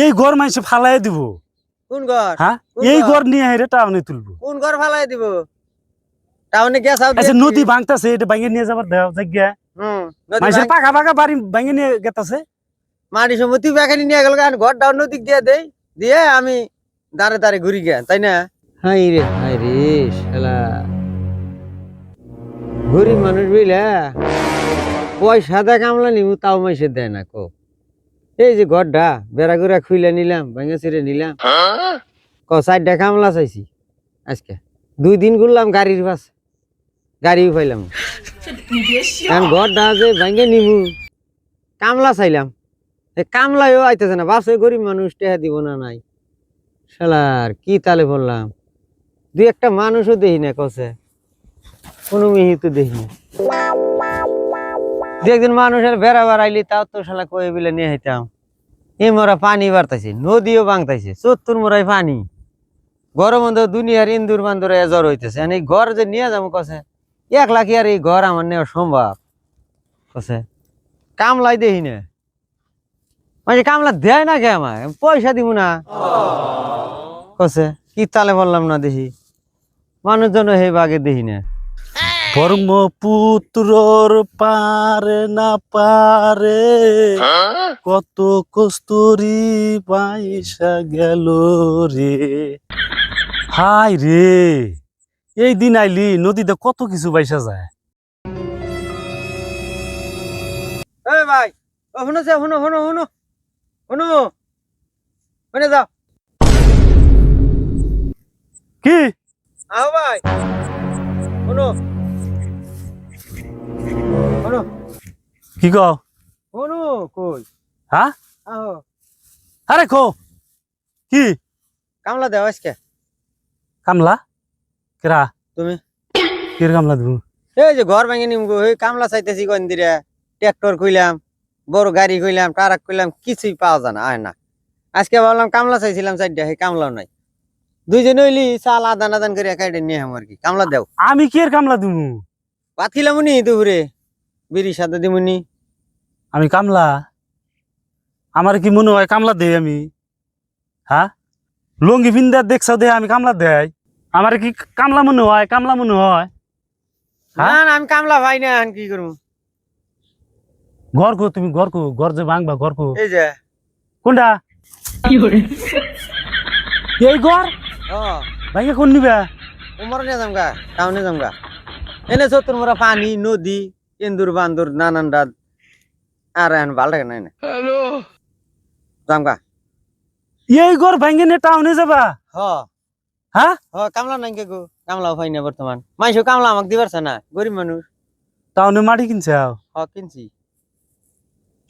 এই ঘর মাইসে ফালাই দিব। কোন ঘর? হ্যাঁ, এই ঘর নিয়ে হেরে টাউনে তুলবো। কোন ঘর ফালাই দিব? টাউনে গেছ আচ্ছা, নদী ভাঙতাছে, এটা ভাঙে নিয়ে যাবার দাও জায়গা। মাইসের পাকা পাকা বাড়ি ভাঙে নিয়ে গেতাছে। মাটি সম্পত্তি বেখানি নিয়ে গেল, ঘর ডাউন নদী দিয়ে দেই, দিয়ে আমি দাঁড়ে দাঁড়ে ঘুরি গে, তাই না? হাই রে শালা, গরিব মানুষ বুঝলা, পয়সা দা কামলা নিব তাও মাইসে দেয় না। কো এই যে ঘরটা বেড়া গুড়া খুইলে নিলাম, ভাঙে ছিঁড়ে নিলাম, ক 4টা কামলা চাইছি আজকে, 2 দিন ঘুরলাম গাড়ির পাশ, গাড়িও পাইলাম। কারণ ঘরটা যে ভাঙে নিমু, কামলা চাইলাম, কামলায়ও আইতেছে না। বাসে গরিব মানুষ টেহা দিব না নাই, শালার কি তালে বললাম। 2-1টা মানুষও দেখি না, কছে কোনো মিহি তো দেখি না। 2-1 মানুষের বেড়া বাড়াইলি তাও তো শালা কয়ে বিলে নিয়ে হাইতাম। এই মোরা পানি বাড়তাছে, নদীও বাংতাছে, 74 মোরাই পানি। গরম বন্ধ দুনিয়ার ইন্দুর বান্দর জ্বর হইতেছে। এই ঘর যে নিয়ে যাবো, কছে 1 লাখ আর এই ঘর আমার নেওয়া সম্ভব? কছে কামলাই দেখি না, মানে কামলা দেয় না কে, আমার পয়সা দিব না। কছে কি তালে বললাম না, দেখি মানুষজন হে বাগে দেখি না। ব্রহ্মপুত্রর পারে না পারে, কত কস্তুরি পাইসা গেল রে। হাই রে, এই দিন আইলি নদীতে কত কিছু পাইসা যায়। এই ভাই, ও শুনো সে, শুনো শুনো শুনো শুনো, শুনে যাও। কি আও ভাই, শুনো শুনো কি কও? শুনো, কই হ্যাঁ, আও, আরে কো কি? কামলা দেও আজকে। কামলা কেরা? তুমি কের কামলা দিব? এই যে ঘর ভেঙে নিম গো, এই কামলা চাইতেছি কোন দিরে, ট্রাক্টর কইলাম, বড় গাড়ি কইলাম, ট্রাক কইলাম, কিছুই পাওয়া যায় না, আয় না। আজকে ভাবলাম কামলা চাইছিলাম 4টা, সেই কামলাও নাই। 2 জন হইলি চাল আদান আদান করে কাইটে নিয়ে আমার কি কামলা দেও। আমি কের কামলা দিব? ভাত খিলাম নি দুপুরে, বিড়ি সাথে দিমুনি। আমি কামলা? আমার কি মনে হয় কামলা দেই আমি? হ্যাঁ, লঙ্গি পিন্দা দেখছ দে আমি কামলা দেয়? আমার কি কামলা মনে হয়? কামলা মনে হয়? না না, আমি কামলা ভাই না, কি করবো? ঘর কো তুমি? ঘর কো? ঘর যে ভাঙবা ঘর কো? এই যে কোনটা? এই ঘর ভাঙে কোন নিবা? উমর নিয়ে যামগা, টাউনে যামগা। এনে 74 মোরা পানি, নদী, ইন্দুর বান্দুর নানান রাত, আর এখন ভাল লাগে নাই না। হ্যালো, যামগা। এই ঘর ভাঙে নে টাউনে যাবা? হ হ্যাঁ, হ, কামলা নাই কে গো, কামলাও পাই না বর্তমান। মাইসো কামলা আমাকে দিবারছে না, গরিব মানুষ। টাউনে মাটি কিনছাও? হ, কিনছি।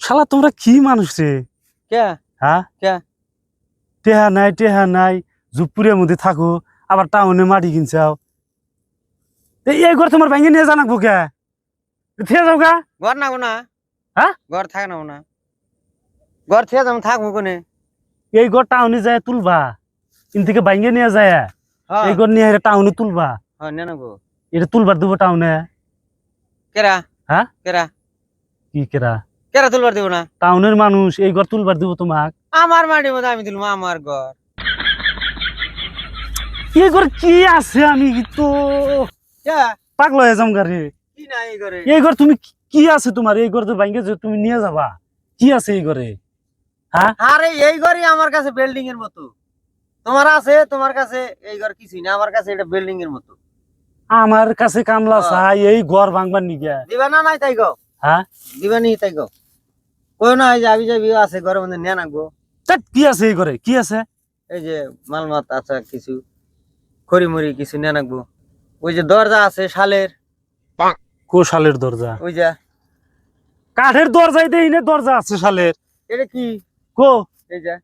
শালা তোমরা কি মানুষ রে? কে হ্যাঁ, কে টেহা নাই জুপুরের মধ্যে থাকো, আবার টাউনে মাটি কিনছাও। এই ঘর তোমার ভাঙে নিয়ে জানাবো কে? থেকে যাও গা। ঘর না গো না, হ্যাঁ, ঘর থাকে না গো না, ঘর থেকে যাম থাকবো কোনে? এই ঘর টাউনে যায় তুলবা, ইন থেকে ভাঙে নিয়ে যায় এই ঘর নিয়ে টাউনে তুলবা। হ্যাঁ, নেন গো। এটা তুলবার দেবো টাউনে? কেরা? হ্যাঁ, কেরা কি কেরা? কেরা তুলবার দেবো না? টাউনের মানুষ, এই ঘর তুলবার দেবো তোমাক? আমার মাটির মধ্যে আমি তুলবো, আমার ঘর। এই ঘর কি আছে? আমি তো কে পাগল হয়ে যাম গাড়ি। কি না এই ঘরে? এই ঘর তুমি কি আছে তোমার? এই ঘর তো ভাঙে যে তুমি নিয়ে যাবা, কি আছে এই ঘরে? হ্যাঁ, আরে এই ঘরই আমার কাছে বিল্ডিং এর মতো। তোমার আছে, তোমার কাছে এই ঘর কিছুই না, আমার কাছে এটা বিল্ডিং এর মতো। আমার কাছে কামলা চাই এই ঘর ভাঙবার নিগে। দিবা না নাই তাই গো? হ্যাঁ, দিবা নি তাই গো? কই না, এই যে আবি যাবি আছে ঘরের মধ্যে নিয়ে নাকবো। কি আছে এই ঘরে? কি আছে? এই যে মালমাত আছে কিছু, খড়িমড়ি কিছু নিয়ে নাকবো। ওই যে দরজা আছে শালের, কো শালের দরজা? ওই যে কাঠের দরজাই দেই না, দরজা আছে শালের। এটা কি? কো এই যে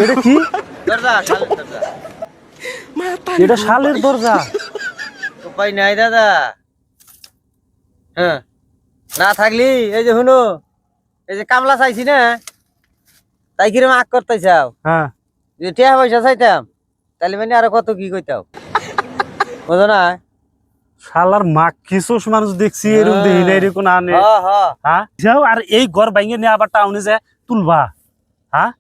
এটা কি? দরজা, শালের দরজা। এটা শালের দরজা? উপায় নাই দাদা। হ্যাঁ, না থাকলি এই যে শুনো, এই যে কামলা চাইছি না, তাই কিরম আগ করতে চাও? হ্যাঁ, যদি টাকা পয়সা চাইতাম তাহলে মানে আরো কত কি কইতাও, বুঝো না? শালার মাখি চোষ মানুষ দেখছি এরকম দেখি না এরকম আনে হ্যাঁ যাও আর এই ঘর ভাঙে নিয়ে আবার টাউনে যায় তুলবা হ্যাঁ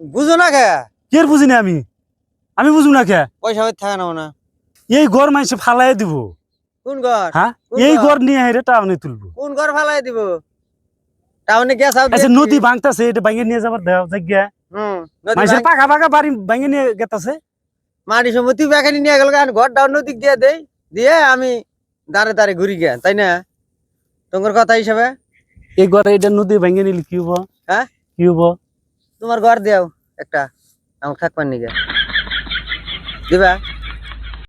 বুঝো না কে কে বুঝিনি আমি বুঝবো না কে পয়সা হইতে থাকে না এই ঘর মানুষে ফালাই দিব কোন ঘর হ্যাঁ কোন এই ঘর? ঘর নিয়ে হেরে টাউনে তুলবো কোন ঘর ফালাই দিব টাউনে গেছাও আচ্ছা নদী ভাঙতাছে এটা ভাঙে নিয়ে যাবার দেওয়া জায়গা মানুষের পাকা পাকা বাড়ি ভাঙে নিয়ে গেতাছে মাটি সম্পত্তি বেখানি নিয়ে গেল ঘর ডাউন নদী দিয়ে দেই দিয়ে আমি দাঁড়ে দাঁড়ে ঘুরি গে তাই না তোমার কথা হিসাবে এই ঘর এটা নদী ভাঙে নিলে কি হবো হ্যাঁ কি হবো তোমার ঘর দেও একটা আমার থাকবার নিগে দিবা